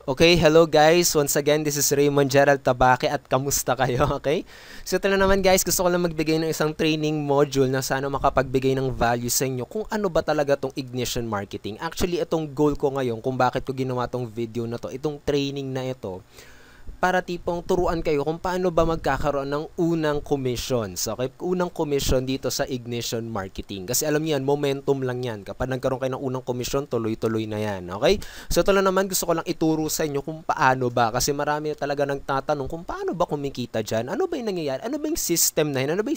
Okay, hello guys. Once again, this is Raymond Gerald Tabaque at kamusta kayo, okay? So ito na naman guys, gusto ko lang magbigay ng isang training module na sana makapagbigay ng value sa inyo kung ano ba talaga tong ignition marketing. Actually, itong goal ko ngayon kung bakit ko ginawa tong video na to, itong training na ito, para tipong turuan kayo kung paano ba magkakaroon ng unang commissions. Okay? Unang commission dito sa ignition marketing. Kasi alam niyo yan, momentum lang yan. Kapag nagkaroon kayo ng unang commission, tuloy-tuloy na yan. Okay? So ito lang naman, gusto ko lang ituro sa inyo kung paano ba. Kasi marami talaga nagtatanong kung paano ba kumikita dyan. Ano ba yung nangyayari? Ano ba yung system na yan? Ano ba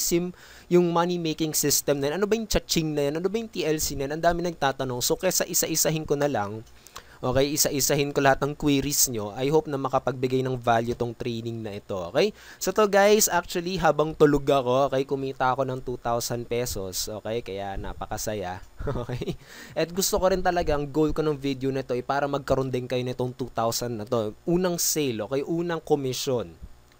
yung money making system na yan? Ano ba yung cha-ching na yan? Ano ba yung TLC na yan? Ang dami nagtatanong. So kesa isa-isahin ko na lang, okay, isa-isahin ko lahat ng queries nyo. I hope na makapagbigay ng value tong training na ito, okay? So to guys, actually habang tulog ako, okay, kumita ako ng 2,000 pesos, okay? Kaya napakasaya, okay? At gusto ko rin talaga, ang goal ko ng video na ito ay para magkaroon din kayo nitong 2,000 na to. Unang sale, okay? Unang commission.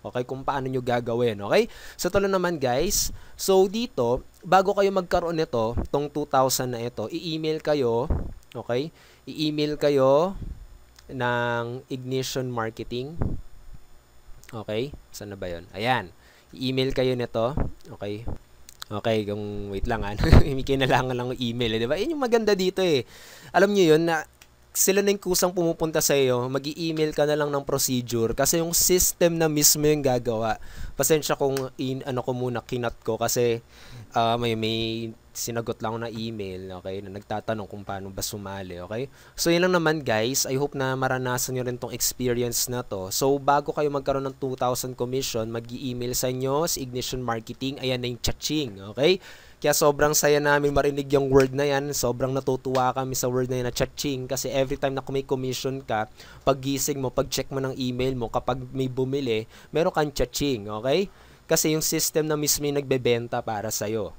Okay, kung paano nyo gagawin, okay? So ito lang naman guys. So dito, bago kayo magkaroon nito, tong 2,000 na ito, i-email kayo, okay? I-email kayo ng Ignition Marketing. Okay? Saan na ba yun? Ayan. I-email kayo nito. Okay? Okay, kung wait lang may kailangan lang ng email, di ba? Yun yung maganda dito eh. Alam niyo yun na sila na yung kusang pumupunta sa iyo, mag-i-email ka na lang ng procedure kasi yung system na mismo yung gagawa. Pasensya kung ko muna kinat ko kasi may sinagot lang ako na email, okay, na nagtatanong kung paano ba sumali, okay? So yun lang naman guys, I hope na maranasan nyo rin tong experience na to. So bago kayo magkaroon ng 2,000 commission, mag-i-email sa inyo si Ignition Marketing, ayan na yung cha-ching, okay? Kaya sobrang saya namin marinig yung word na yan. Sobrang natutuwa kami sa word na yan na cha-ching. Kasi every time na may commission ka, paggising mo, pag-check mo ng email mo, kapag may bumili, meron kang cha-ching, okay? Kasi yung system na mismo yung nagbebenta para sa'yo.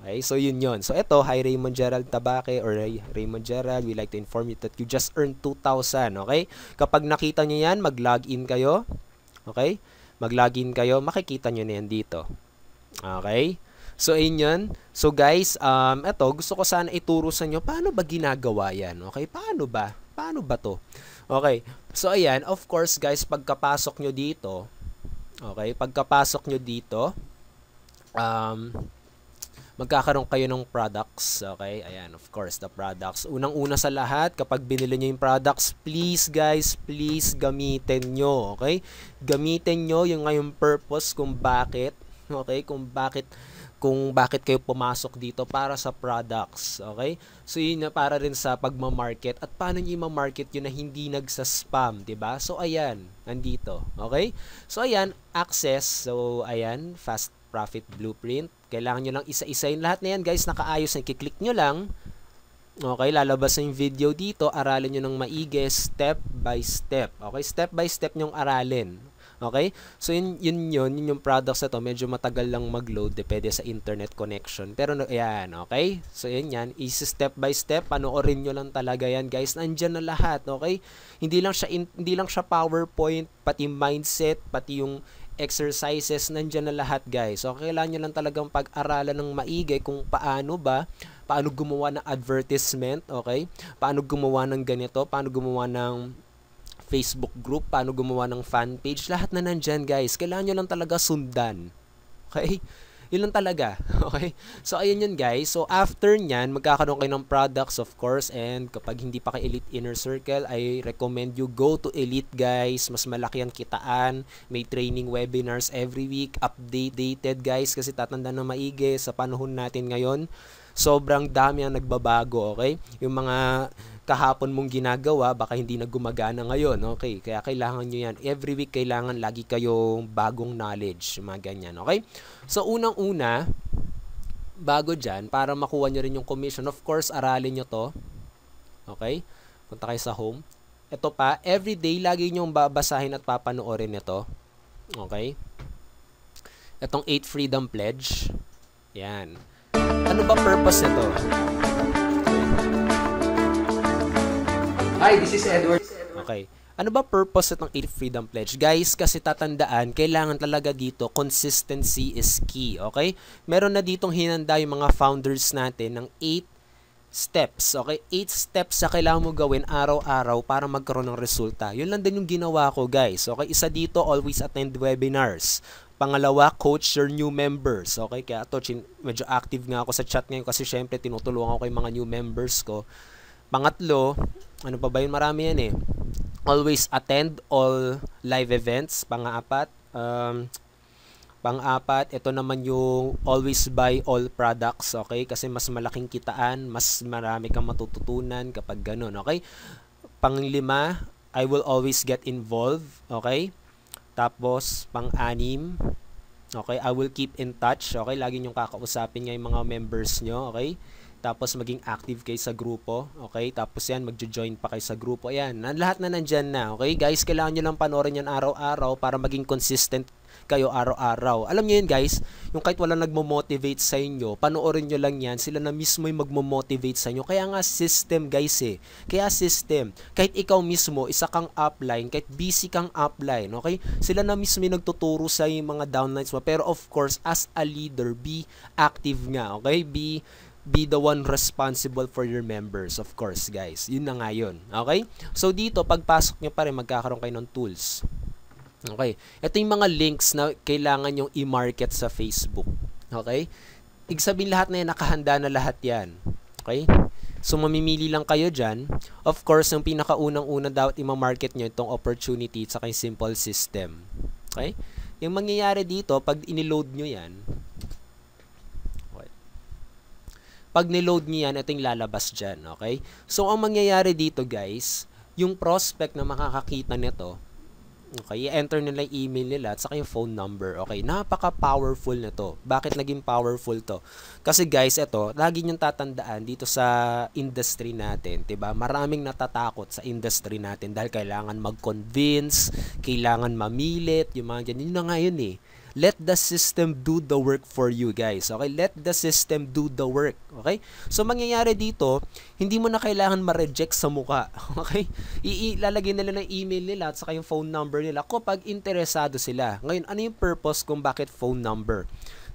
Okay, so yun yun. So ito, hi Raymond Gerald Tabaque or Raymond Gerald, we like to inform you that you just earned 2,000, okay? Kapag nakita nyo yan, mag-login kayo, okay? Mag-login kayo, makikita nyo na yan dito. Okay? So, ayun yun. So, guys, eto, gusto ko sana ituro sa inyo paano ba ginagawa yan, okay? Paano ba? Paano ba to? Okay, so ayan, of course, guys, pagkapasok nyo dito, okay, pagkapasok nyo dito, magkakaroon kayo ng products, okay? Ayan, of course, the products. Unang-una sa lahat, kapag binili nyo yung products, please, guys, please gamitin nyo, okay? Gamitin nyo yung ngayong purpose kung bakit, okay? Kung bakit kayo pumasok dito para sa products, okay? So yun na para rin sa pagma-market at paano niyo ma-market yun na hindi nagsa-spam, 'di ba? So ayan, nandito, okay? So ayan, access. So ayan, fast profit blueprint. Kailangan niyo lang isa-isahin lahat na yan, guys, nakaayos na i-click niyo lang. Okay, lalabas na yung video dito, aralin niyo ng maigi step by step. Okay, step by step niyong aralin. Okay? So, yun yung products na to. Medyo matagal lang mag-load. Depende sa internet connection. Pero, ayan. Okay? So, yan. Easy step by step. Panoorin nyo lang talaga yan, guys. Nandyan na lahat. Okay? Hindi lang siya PowerPoint, pati mindset, pati yung exercises. Nandyan na lahat, guys. So, kailangan nyo lang talagang pag-aralan ng maigi kung paano gumawa ng advertisement. Okay? Paano gumawa ng ganito. Paano gumawa ng Facebook group, paano gumawa ng fan page, lahat na nandyan, guys. Kailangan nyo lang talaga sundan. Okay? Yun lang talaga. Okay? So, ayun yun, guys. So, after nyan, magkakaroon kayo ng products, of course, and kapag hindi pa kay Elite Inner Circle, I recommend you go to Elite, guys. Mas malaki ang kitaan. May training webinars every week, updated, guys, kasi tatanda na maigi sa panahon natin ngayon. Sobrang dami ang nagbabago, okay? Yung mga kahapon mong ginagawa, baka hindi na gumagana ngayon, okay? Kaya kailangan nyo yan. Every week, kailangan lagi kayong bagong knowledge, mga ganyan, okay? So, unang-una, bago dyan, para makuha nyo rin yung commission, of course, aralin nyo to, okay? Punta kayo sa home. Ito pa, everyday, lagi nyo babasahin at papanoorin ito, okay? Itong 8 Freedom Pledge, yan. Ano ba purpose nito? Hi, this is Edward. Okay. Ano ba purpose itong 8 Freedom Pledge? Guys, kasi tatandaan, kailangan talaga dito, consistency is key, okay? Meron na ditong hinanda yung mga founders natin ng 8 steps, okay? 8 steps na kailangan mo gawin araw-araw para magkaroon ng resulta. Yun lang din yung ginawa ko, guys. Okay? Isa dito, always attend webinars. Pangalawa, coach your new members. Okay? Kaya to, medyo active nga ako sa chat ngayon kasi syempre tinutulungan ko yung mga new members ko. Pangatlo, ano pa ba yun? Marami yan eh. Always attend all live events. Pang-apat, ito naman yung always buy all products, okay? Kasi mas malaking kitaan, mas marami kang matututunan kapag ganun, okay? Pang-lima, I will always get involved, okay? Tapos, pang-anim, okay? I will keep in touch, okay? Lagi niyong kakausapin nga yung mga members nyo, okay? Tapos, maging active kayo sa grupo, okay? Tapos yan, magjo-join pa kayo sa grupo, ayan. Lahat na nandyan na, okay? Guys, kailangan nyo lang panoorin yan araw-araw para maging consistent kayo araw-araw. Alam niyo yun, guys, yung kahit wala nagmo-motivate sa inyo, panoorin nyo lang yan, sila na mismo yung magmo-motivate sa inyo. Kaya nga system, guys eh. Kaya system. Kahit ikaw mismo, isa kang upline, kahit busy kang upline, okay? Sila na mismo yung nagtuturo sa yung mga downlines mo. Pero of course, as a leader, be active nga, okay? Be the one responsible for your members, of course, guys. Yun na nga yun, okay? So dito, pagpasok nyo pa rin, magkakaroon kayo ng tools. Okay. Ito yung mga links na kailangan yung i-market sa Facebook. Okay? Ibig sabihin lahat na yan, nakahanda na lahat yan. Okay? So, mamimili lang kayo dyan. Of course, yung pinakaunang-una dapat i-market nyo itong opportunity at saka yung simple system. Okay? Yung mangyayari dito, pag iniload nyo yan, okay, pag niload nyo yan, ito yung lalabas dyan. Okay? So, ang mangyayari dito, guys, yung prospect na makakakita nito, okay, i-enter nila yung email nila at saka yung phone number. Okay, napaka-powerful na to. Bakit naging powerful to? Kasi guys, ito, lagi niyong tatandaan dito sa industry natin, 'di ba? Maraming natatakot sa industry natin dahil kailangan mag-convince, kailangan mamilit, yung mga ganyan. Yun na nga yun eh. Let the system do the work for you, guys. Okay? Let the system do the work. Okay? So, mangyayari dito, hindi mo na kailangan ma-reject sa muka. Okay? Ilalagay nila ng email nila at saka yung phone number nila kapag interesado sila. Ngayon, ano yung purpose kung bakit phone number?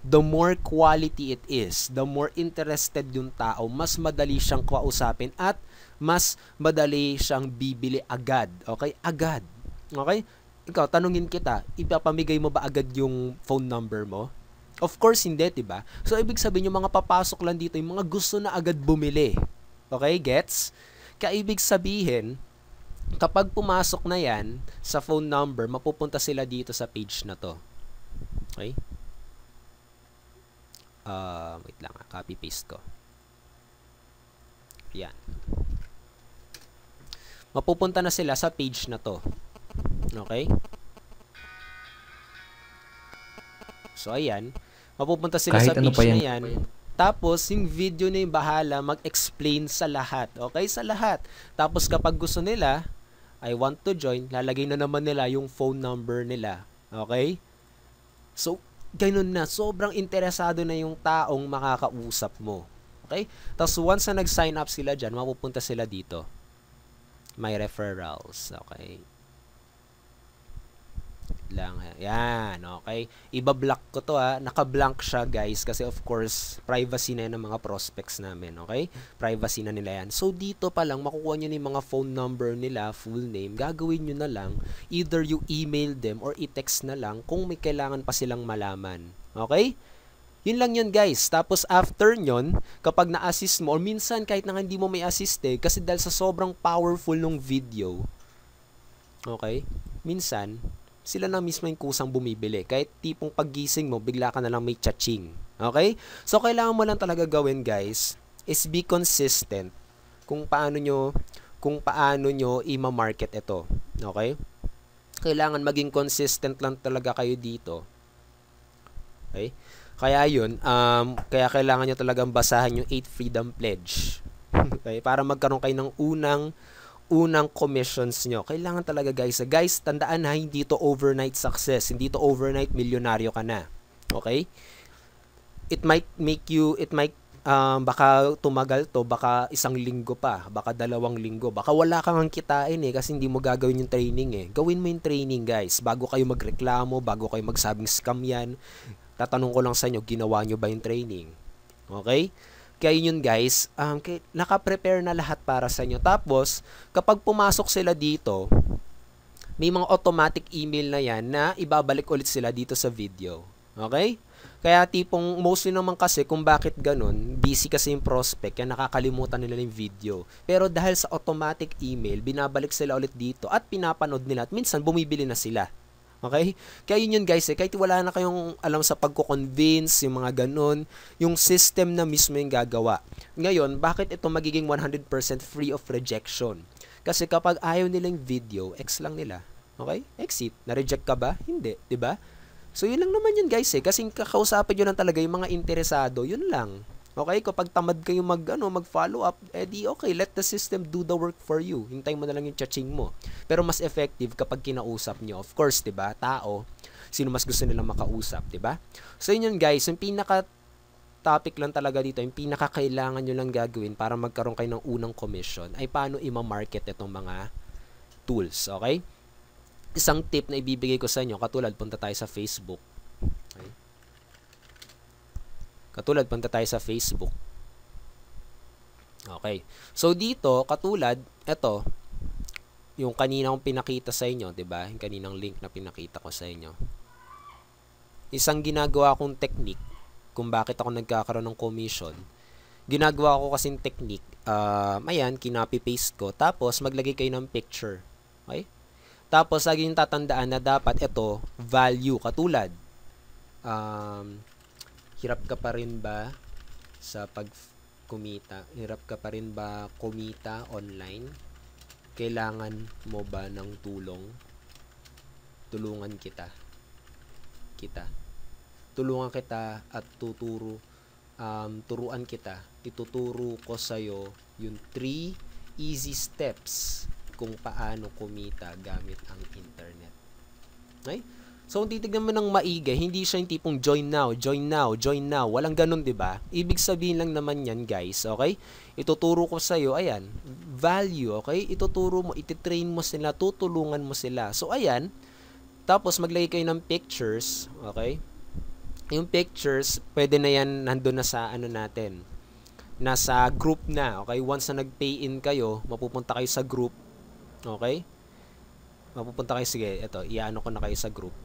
The more quality it is, the more interested yung tao, mas madali siyang kausapin at mas madali siyang bibili agad. Okay? Agad. Okay? Ikaw, tanungin kita, ipapamigay mo ba agad yung phone number mo? Of course, hindi, diba? So, ibig sabihin, yung mga papasok lang dito, yung mga gusto na agad bumili. Okay, gets? Kaya ibig sabihin, kapag pumasok na yan sa phone number, mapupunta sila dito sa page na to. Okay? Wait lang, copy-paste ko. Yan. Mapupunta na sila sa page na to. Okay? So, ayan. Mapupunta sila Kahit sa ano page pa yan. na yan. Tapos, yung video na yung bahala mag-explain sa lahat. Okay? Sa lahat. Tapos, kapag gusto nila, I want to join, lalagay na naman nila yung phone number nila. Okay? So, ganun na. Sobrang interesado na yung taong makakausap mo. Okay? Tapos, once na nag-sign up sila dyan, mapupunta sila dito. My referrals. Okay? Lang. Yan, okay. Iba-block ko to ha. Naka-blank siya, guys, kasi of course, privacy na yan ng mga prospects namin, okay? Privacy na nila yan. So, dito pa lang, makukuha nyo na yung mga phone number nila, full name. Gagawin nyo na lang, either you email them or i-text na lang kung may kailangan pa silang malaman. Okay? Yun lang yun, guys. Tapos, after nyon, kapag na-assist mo, or minsan, kahit na hindi mo may assist kasi dahil sa sobrang powerful ng video, okay? Minsan, sila na mismo yung kusang bumibili. Kahit tipong paggising mo, bigla ka na lang may cha-ching. Okay? So, kailangan mo lang talaga gawin, guys, is be consistent kung paano nyo i-market ito. Okay? Kailangan maging consistent lang talaga kayo dito. Okay? Kaya yun, kaya kailangan nyo talagang basahan yung 8 Freedom Pledge. Okay? Para magkaroon kayo ng unang commissions nyo. Kailangan talaga, guys. Guys, tandaan na, hindi to overnight success. Hindi to overnight milyonaryo ka na. Okay? It might baka tumagal to, baka 1 linggo pa, baka 2 linggo, baka wala kang kitain kasi hindi mo gagawin yung training Gawin mo yung training, guys. Bago kayo magreklamo, bago kayo magsabing scam yan, tatanong ko lang sa inyo, ginawa nyo ba yung training? Okay? Kaya yun guys, naka-prepare na lahat para sa inyo. Tapos, kapag pumasok sila dito, may mga automatic email na yan na ibabalik ulit sila dito sa video. Okay? Kaya tipong mostly naman kasi kung bakit ganun, busy kasi yung prospect, kaya nakakalimutan nila yung video. Pero dahil sa automatic email, binabalik sila ulit dito at pinapanood nila at minsan bumibili na sila. Okay? Kaya yun guys, kahit wala na kayong alam sa pagko-convince, yung mga ganun, yung system na mismo yung gagawa. Ngayon, bakit ito magiging 100% free of rejection? Kasi kapag ayaw nilang video, X lang nila. Okay? Exit. Na-reject ka ba? Hindi. 'Di ba? So, yun lang naman yun guys Kasi kakausapin nyo lang talaga yung mga interesado. Yun lang. Okay? Kapag tamad kayo mag-follow up, okay, let the system do the work for you. Hintayin mo na lang yung chaching mo. Pero mas effective kapag kinausap nyo. Of course, 'di ba? Tao, sino mas gusto nilang makausap, 'di ba? So, yun guys, yung topic lang talaga dito, yung pinakakailangan nyo lang gagawin para magkaroon kayo ng unang commission ay paano i-market itong mga tools, okay? Isang tip na ibibigay ko sa inyo, katulad punta tayo sa Facebook. Okay? Katulad punta tayo sa Facebook. Okay. So dito, katulad, ito, yung kanina kong pinakita sa inyo, 'di ba? Yung kaninang link na pinakita ko sa inyo. Isang ginagawa kong technique kung bakit ako nagkakaroon ng commission. Ginagawa ko kasing technique, ayan, kinopy-paste ko, tapos maglagay kayo ng picture. Okay? Tapos, lagi yung tatandaan na dapat ito, value, katulad. Hirap ka pa rin ba sa pagkumita? Hirap ka pa rin ba kumita online? Kailangan mo ba ng tulong? Tulungan kita. Tulungan kita at turuan kita. Ituturo ko sa'yo yung 3 easy steps kung paano kumita gamit ang internet. Okay? So, kung titignan mo ng maigi, hindi siya yung tipong join now. Walang ganun, diba? Ibig sabihin lang naman yan, guys. Okay? Ituturo ko sa'yo, ayan, value, okay? Ituturo mo, ititrain mo sila, tutulungan mo sila. So, ayan, tapos maglagay kayo ng pictures, okay? Yung pictures, pwede na yan, nandun na sa natin. Nasa group na, okay? Once na nag-pay in kayo, mapupunta kayo sa group. Okay? Mapupunta kayo, sige, ito, iano ko na kayo sa group.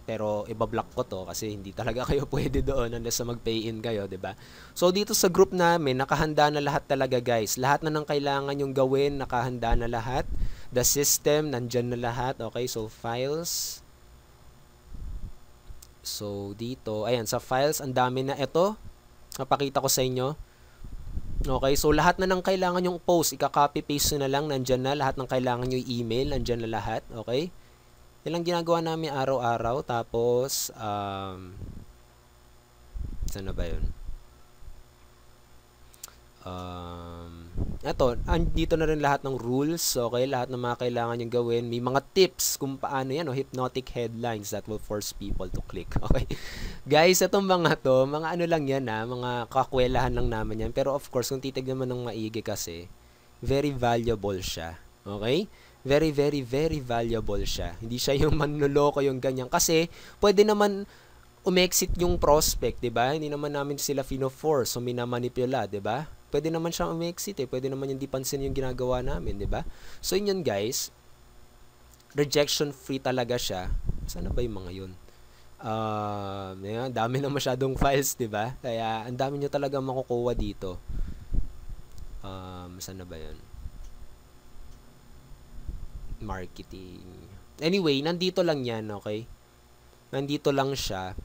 Pero ibablock ko to kasi hindi talaga kayo pwede doon unless mag-pay in kayo, 'di ba? So dito sa group namin, nakahanda na lahat talaga, guys. Lahat na ng kailangan yung gawin, nakahanda na lahat. The system, nandyan na lahat. Okay, so files. So dito, ayan, sa files, ang dami na ito. Napakita ko sa inyo. Okay, so lahat na ng kailangan yung post, ika-copy-paste na lang, nandyan na. Lahat ng kailangan yung email, nandyan na lahat. Okay? Yan lang ginagawa namin araw-araw. Tapos, saan na ba yun? Ito, andito na rin lahat ng rules, okay? Lahat ng mga kailangan yung gawin. May mga tips kung paano yan, hypnotic headlines that will force people to click, okay? Guys, itong mga to, mga ano lang yan, mga kakwelahan lang naman yan. Pero of course, kung titignan mo ng maigi kasi, very valuable siya, okay? Very, very, very valuable siya. Hindi siya yung manloloko yung ganyan. Kasi, pwede naman umexit yung prospect, diba? Hindi naman namin sila fino-force o minamanipula, diba? Pwede naman siyang umexit pwede naman yung di pansin yung ginagawa namin, 'di ba? So yun guys, rejection free talaga siya. Sana ba yung mga yun? Dami na masyadong files, 'di ba? Kaya ang dami niyo talaga makukuha dito. Sana ba yun? Marketing. Anyway, nandito lang yan, okay? Nandito lang siya.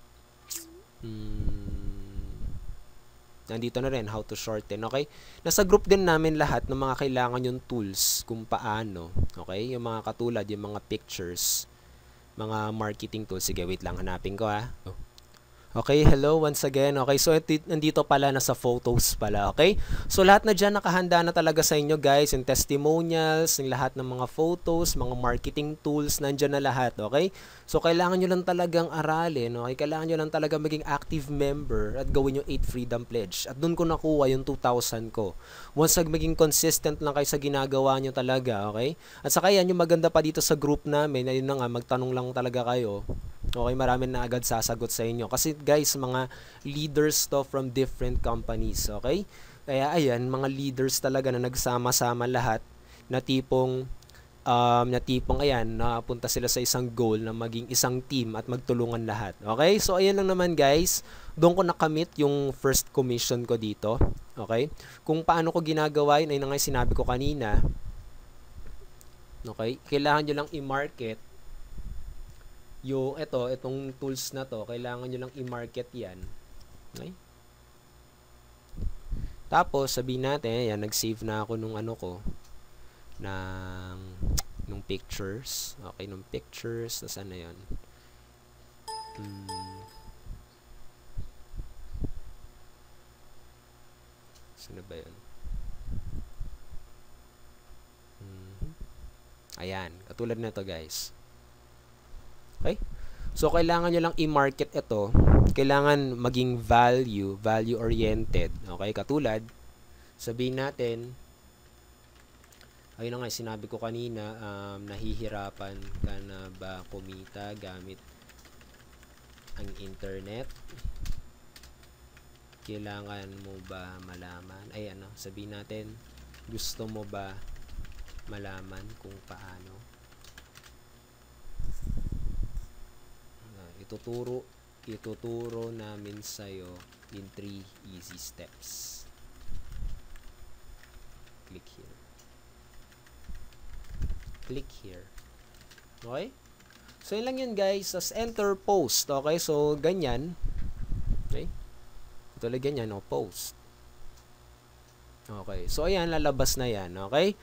Nandito na rin, how to shorten, okay? Nasa group din namin lahat ng mga kailangan yung tools kung paano, okay? Yung mga katulad, yung mga pictures, mga marketing tools. Sige, wait lang, hanapin ko Okay, hello once again. Okay, so nandito pala, nasa photos pala, okay? So lahat na dyan nakahanda na talaga sa inyo, guys. Yung testimonials, yung lahat ng mga photos, mga marketing tools, nandyan na lahat, okay? So kailangan nyo lang talagang aralin, okay? Kailangan nyo lang talaga maging active member at gawin yung 8 Freedom Pledge. At doon ko nakuha yung 2,000 ko. Once maging consistent lang kayo sa ginagawa nyo talaga, okay? At saka yan, yung maganda pa dito sa group namin, ayun na nga, magtanong lang talaga kayo. Okay, marami na agad sasagot sa inyo. Kasi guys, mga leaders to from different companies, okay? Kaya ayan, mga leaders talaga na nagsama-sama lahat na tipong ayan, napunta sila sa isang goal na maging isang team at magtulungan lahat. Okay? So ayan lang naman guys, doon ko nakamit yung first commission ko dito. Okay? Kung paano ko ginagawa yun, ay na nga sinabi ko kanina. Okay? Kailangan nyo lang i-market yung itong tools na to, kailangan nyo lang i-market yan. Okay? Tapos, sabihin natin, ayan, nag-save na ako nung ano ko, nung pictures. Okay, nung pictures. Nasaan na yun? Saan ba yun? Ayan, katulad na to guys. Okay? So, kailangan nyo lang i-market ito. Kailangan maging value-oriented. Okay? Katulad, sabihin natin, ayun na nga, sinabi ko kanina, nahihirapan ka na ba kumita gamit ang internet? Kailangan mo ba malaman? Sabihin natin, gusto mo ba malaman kung paano? Ituturo namin sa'yo in 3 easy steps. Click here. Click here. Okay? So, yun lang yun guys. As enter post. Okay? So, ganyan. Okay? Ito lang ganyan. Post. Okay. So, ayan. Lalabas na yan. Okay?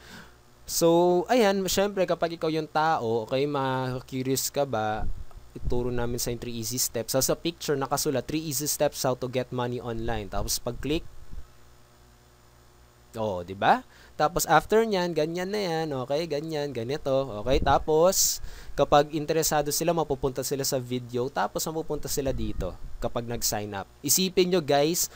So, ayan. Syempre, kapag ikaw yung tao, okay, ma-curious ka ba, ituro namin sa 3 easy steps. So, sa picture, nakasulat, 3 easy steps how to get money online. Tapos, pag-click, diba? Tapos, after nyan, ganyan na yan. Okay, ganyan, ganito. Okay, tapos, kapag interesado sila, mapupunta sila sa video. Tapos, mapupunta sila dito kapag nag-sign up. Isipin nyo, guys,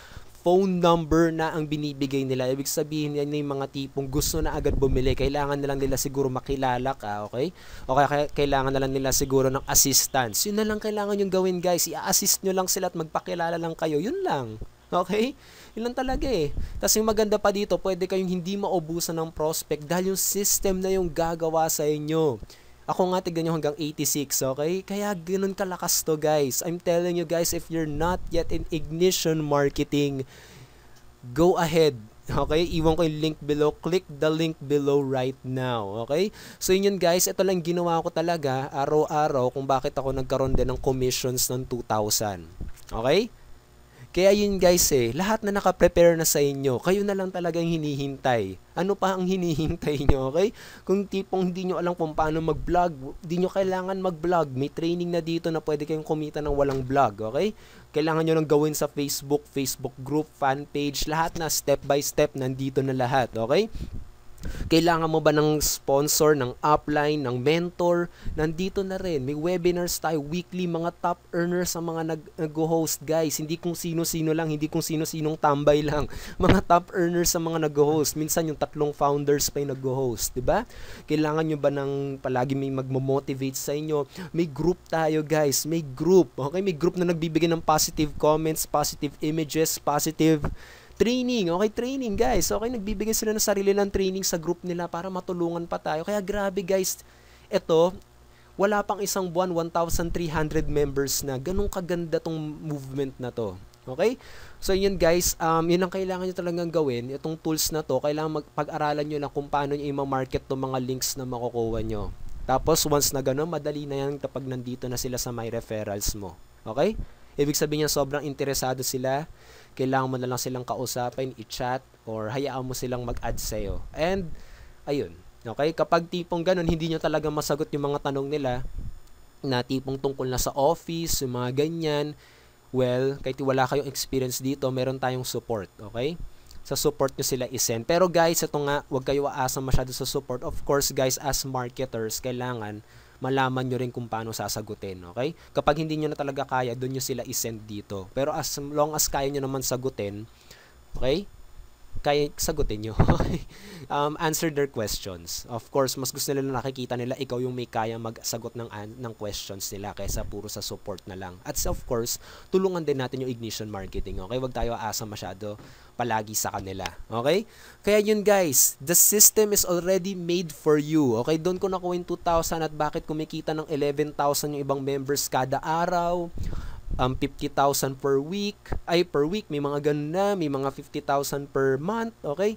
phone number na ang binibigay nila. Ibig sabihin yan yung mga tipong gusto na agad bumili. Kailangan na lang nila siguro makilala ka, okay? O kaya kailangan na lang nila siguro ng assistance. Yun na lang kailangan yung gawin, guys. I-assist nyo lang sila at magpakilala lang kayo. Yun lang. Okay? Yun lang talaga eh. Tapos yung maganda pa dito, pwede kayong hindi maubusan ng prospect dahil yung system na yung gagawa sa inyo. Ako nga, tignan nyo hanggang 86, okay? Kaya ganun kalakas to, guys. I'm telling you, guys, if you're not yet in Ignition Marketing, go ahead. Okay? Iwan ko yung link below. Click the link below right now. Okay? So, yun guys. Ito lang ginawa ko talaga araw-araw kung bakit ako nagkaroon din ng commissions ng 2,000. Okay? Kaya yun guys lahat na naka-prepare na sa inyo, kayo na lang talagang hinihintay. Ano pa ang hinihintay nyo, okay? Kung tipong hindi nyo alam kung paano mag-vlog, hindi nyo kailangan mag-vlog. May training na dito na pwede kayong kumita ng walang vlog, okay? Kailangan nyo lang gawin sa Facebook group, fan page, lahat na step by step, nandito na lahat, okay? Kailangan mo ba ng sponsor, ng upline, ng mentor? Nandito na rin. May webinars tayo weekly, mga top earners ang mga nag-host, guys. Hindi kung sino-sino lang, hindi kung sino-sinong tambay lang. Mga top earners ang mga nag-host. Minsan yung 3 founders pa yung nag-host, 'di ba? Kailangan nyo ba ng palagi may magmo-motivate sa inyo? May group tayo, guys. May group. Okay, may group na nagbibigay ng positive comments, positive images, positive training. Okay, training guys. Okay, nagbibigay sila ng sarili ng training sa group nila para matulungan pa tayo. Kaya grabe guys, ito, wala pang isang buwan, 1,300 members na. Ganun kaganda tong movement na to. Okay? So yun guys, yun ang kailangan nyo talagang gawin. Itong tools na to, kailangan pag-aralan nyo lang kung paano nyo i-market tong mga links na makukuha nyo. Tapos once na gano'n, madali na yan kapag nandito na sila sa my referrals mo. Okay? Ibig sabihin niya sobrang interesado sila, kailangan mo na lang silang kausapin, i-chat, or hayaan mo silang mag-add sa'yo. And, ayun. Okay? Kapag tipong ganun, hindi nyo talaga masagot yung mga tanong nila, na tipong tungkol na sa office, yung mga ganyan, well, kahit wala kayong experience dito, meron tayong support. Okay? Sa support nyo sila isend. Pero guys, ito nga, huwag kayo aasa masyado sa support. Of course, guys, as marketers, kailangan malaman nyo rin kung paano sasagutin, okay? Kapag hindi nyo na talaga kaya, doon nyo sila isend dito. Pero as long as kaya nyo naman sagutin, okay? kaya sagutin nyo. Answer their questions. Of course, mas gusto nila nakikita nila ikaw yung may kaya magsagot ng questions nila kaysa puro sa support na lang. At of course, tulungan din natin yung ignition marketing. Okay? Wag tayo aasa masyado palagi sa kanila. Okay? Kaya yun guys, the system is already made for you. Okay? Doon ko nakuha yung 2,000 at bakit kumikita ng 11,000 yung ibang members kada araw. 50,000 per week, may mga ganun na, may mga 50,000 per month, okay?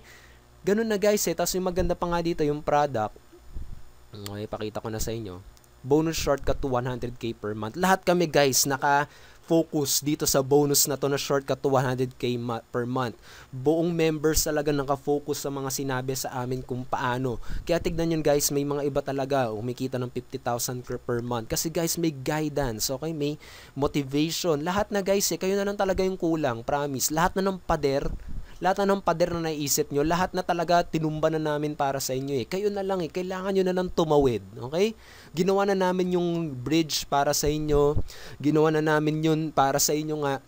Ganun na guys tapos yung maganda pa nga dito, yung product, okay, pakita ko na sa inyo, bonus shortcut to 100k per month. Lahat kami guys, naka-focus dito sa bonus na to na shortcut to 100k per month. Buong members talaga naka-focus sa mga sinabi sa amin kung paano. Kaya tignan nyo guys, may mga iba talaga umikita ng 50,000 per month. Kasi guys, may guidance, okay? May motivation. Lahat na guys, kayo na lang talaga yung kulang, promise. Lahat na ng pader na naiisip nyo, lahat na talaga tinumba na namin para sa inyo Kayo na lang kailangan nyo na lang tumawid, okay? Ginawa na namin yung bridge para sa inyo, ginawa na namin yun para sa inyo nga,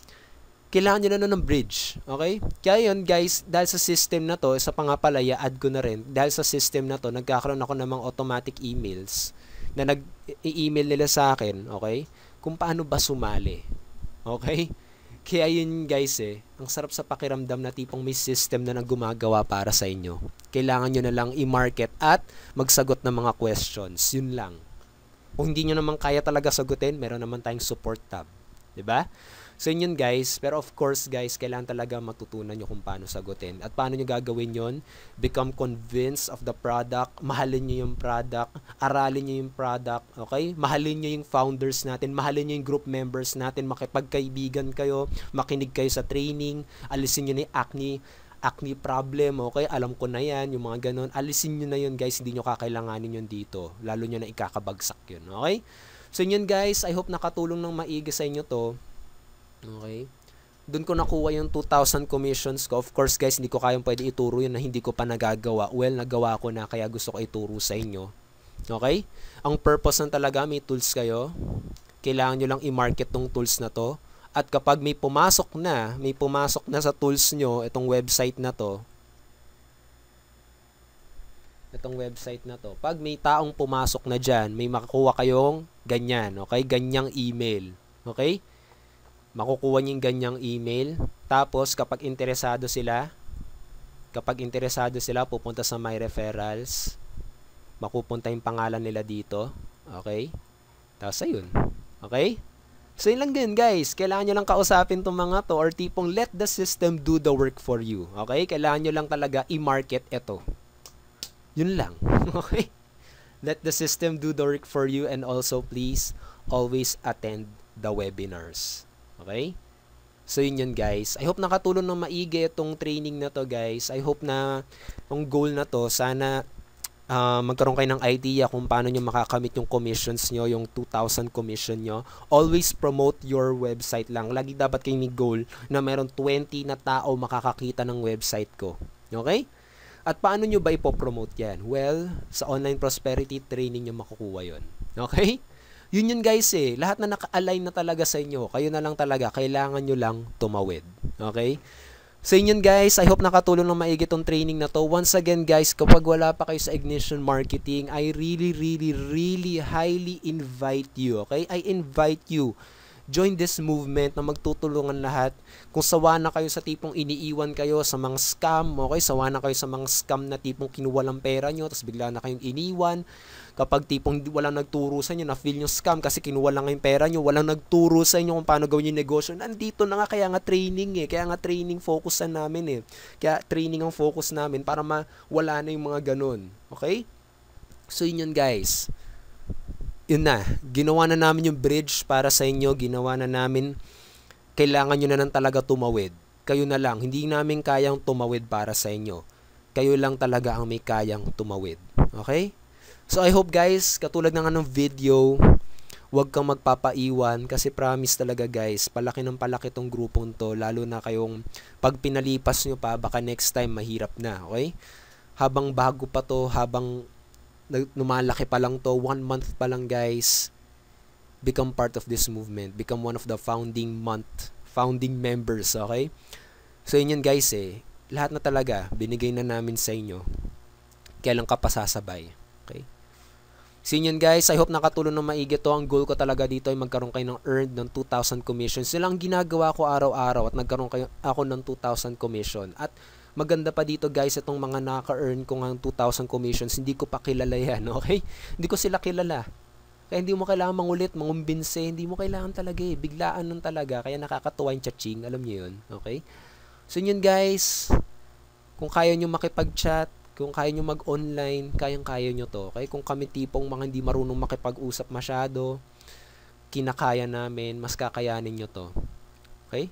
kailangan nyo na ng bridge, okay? Kaya yun guys, dahil sa system na to, isa pa nga pala, i-add ko na rin, dahil sa system na to, nagkakaroon ako ng mga automatic emails na nag-i-email nila sa akin, okay? Kung paano ba sumali, okay? Kaya yun guys ang sarap sa pakiramdam na tipong may system na gumagawa para sa inyo. Kailangan nyo na lang i-market at magsagot ng mga questions. Yun lang. Kung hindi nyo naman kaya talaga sagutin, meron naman tayong support tab. 'Di ba? So yun guys, pero of course guys, kailangan talaga matutunan nyo kung paano sagutin. At paano nyo gagawin yon? Become convinced of the product, mahalin nyo yung product, aralin nyo yung product, okay? Mahalin nyo yung founders natin, mahalin nyo yung group members natin, makipagkaibigan kayo, makinig kayo sa training, alisin nyo na yung acne problem, okay? Alam ko na yan, yung mga ganun. Alisin nyo na yun guys, hindi nyo kakailanganin yun dito. Lalo nyo na ikakabagsak yun, okay? So yun guys, I hope nakatulong ng maigi sa inyo to. Okay. Doon ko nakuha yung 2,000 commissions ko. Of course guys, hindi ko kayang pwede ituro yun na hindi ko pa nagagawa. Well, nagawa ko na kaya gusto ko ituro sa inyo. Okay? Ang purpose ng talaga, may tools kayo. Kailangan nyo lang i-market tong tools na to. At kapag may pumasok na sa tools nyo, itong website na to, pag may taong pumasok na dyan, may makakuha kayong ganyan, okay? Ganyang email. Okay? Makukuha niyo yung ganyang email. Tapos, kapag interesado sila, pupunta sa My Referrals. Makupunta yung pangalan nila dito. Okay? Tapos, ayun. Okay? So, yun lang din, guys. Kailangan nyo lang kausapin itong mga to or tipong let the system do the work for you. Okay? Kailangan nyo lang talaga i-market ito. Yun lang. Okay? Let the system do the work for you and also, please, always attend the webinars. Okay? So, yun guys. I hope nakatulong ng maigi itong training na to, guys. I hope na ang goal na to, sana magkaroon kayo ng idea kung paano nyo makakamit yung commissions nyo, yung 2,000 commission nyo. Always promote your website lang. Lagi dapat kayo may goal na meron 20 na tao makakakita ng website ko. Okay? At paano nyo ba ipopromote yan? Well, sa online prosperity training nyo makukuha yun. Okay? Yun guys lahat na naka-align na talaga sa inyo, kayo na lang talaga, kailangan nyo lang tumawid. Okay? So yun guys, I hope nakatulong ng maigi tong training na to. Once again guys, kapag wala pa kayo sa Ignition Marketing, I really highly invite you, okay? I invite you, join this movement na magtutulungan lahat. Kung sawa na kayo sa tipong iniiwan kayo sa mga scam, okay? Sawa na kayo sa mga scam na tipong kinuha lang pera nyo, tapos bigla na kayong iniwan. Kapag tipong walang nagturo sa inyo, na-feel nyo scam kasi kinuha lang yung pera nyo, walang nagturo sa inyo kung paano gawin yung negosyo, nandito na nga, kaya nga training kaya nga training focusan namin kaya training ang focus namin para mawala na yung mga ganun. Okay? So yun guys. Yun na, ginawa na namin yung bridge para sa inyo, ginawa na namin, kailangan nyo na lang talaga tumawid. Kayo na lang, hindi namin kayang tumawid para sa inyo. Kayo lang talaga ang may kayang tumawid. Okay? So I hope guys, katulad ng anong video, huwag kang magpapaiwan kasi promise talaga guys, palaki ng palaki tong grupong to, lalo na kayong pag pinalipas nyo pa, baka next time mahirap na, okay? Habang bago pa to, habang lumalaki pa lang to, 1 month pa lang guys, become part of this movement, become one of the founding members, okay? So yun guys lahat na talaga binigay na namin sa inyo. Kailan ka pa sasabay? Okay? So yun guys, I hope nakatulong ng maigi to. Ang goal ko talaga dito ay magkaroon kayo ng earned ng 2,000 commission. Sila ang ginagawa ko araw-araw at nagkaroon ako ng 2,000 commission. At maganda pa dito guys, itong mga naka-earn ko ng 2,000 commissions, hindi ko pa kilala yan, okay? Hindi ko sila kilala. Kaya hindi mo kailangan mangulit, mangumbinse, hindi mo kailangan talaga eh. Biglaan nun talaga, kaya nakakatuwa yung cha-ching, alam niyo yun, okay? So yun guys, kung kaya nyo makipag-chat, kung kaya nyo mag-online, kayang-kaya nyo to. Okay? Kung kami tipong mga hindi marunong makipag-usap masyado, kinakaya namin, mas kakayanin nyo to. Okay?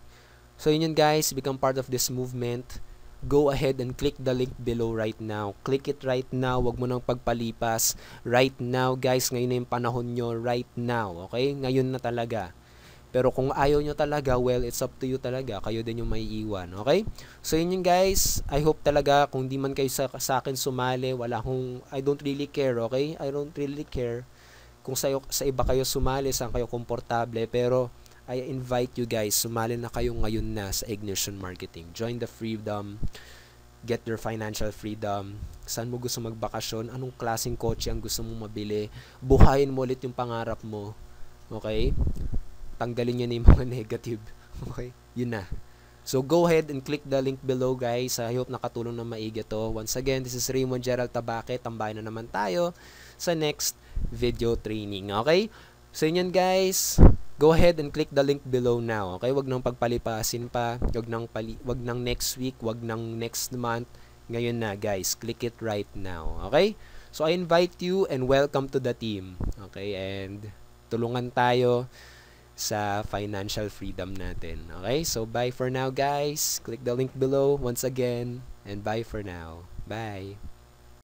So yun guys, become part of this movement. Go ahead and click the link below right now. Click it right now. Huwag mo nang pagpalipas. Right now guys, ngayon na yung panahon nyo. Right now. Okay? Ngayon na talaga. Pero kung ayaw nyo talaga, well, it's up to you talaga. Kayo din yung may iwan. Okay? So, yun guys. I hope talaga kung di man kayo sa akin sumali, wala akong, I don't really care, okay? I don't really care kung sa iba kayo sumali, saan kayo komportable. Pero, I invite you guys, sumali na kayo ngayon na sa Ignition Marketing. Join the freedom. Get your financial freedom. Saan mo gusto magbakasyon? Anong klaseng kotse ang gusto mong mabili? Buhayin mo ulit yung pangarap mo. Okay? Tanggalin nyo na yung mga negative. Okay? Yun na. So, go ahead and click the link below, guys. I hope nakatulong na maigi to. Once again, this is Raymond Gerald Tabaque. Tambay na naman tayo sa next video training. Okay? So, yun guys. Go ahead and click the link below now. Okay? Wag nang pagpalipasin pa. Wag nang next week. Wag nang next month. Ngayon na, guys. Click it right now. Okay? So, I invite you and welcome to the team. Okay? And tulungan tayo sa financial freedom natin. Okay? So, bye for now, guys. Click the link below once again. And bye for now. Bye.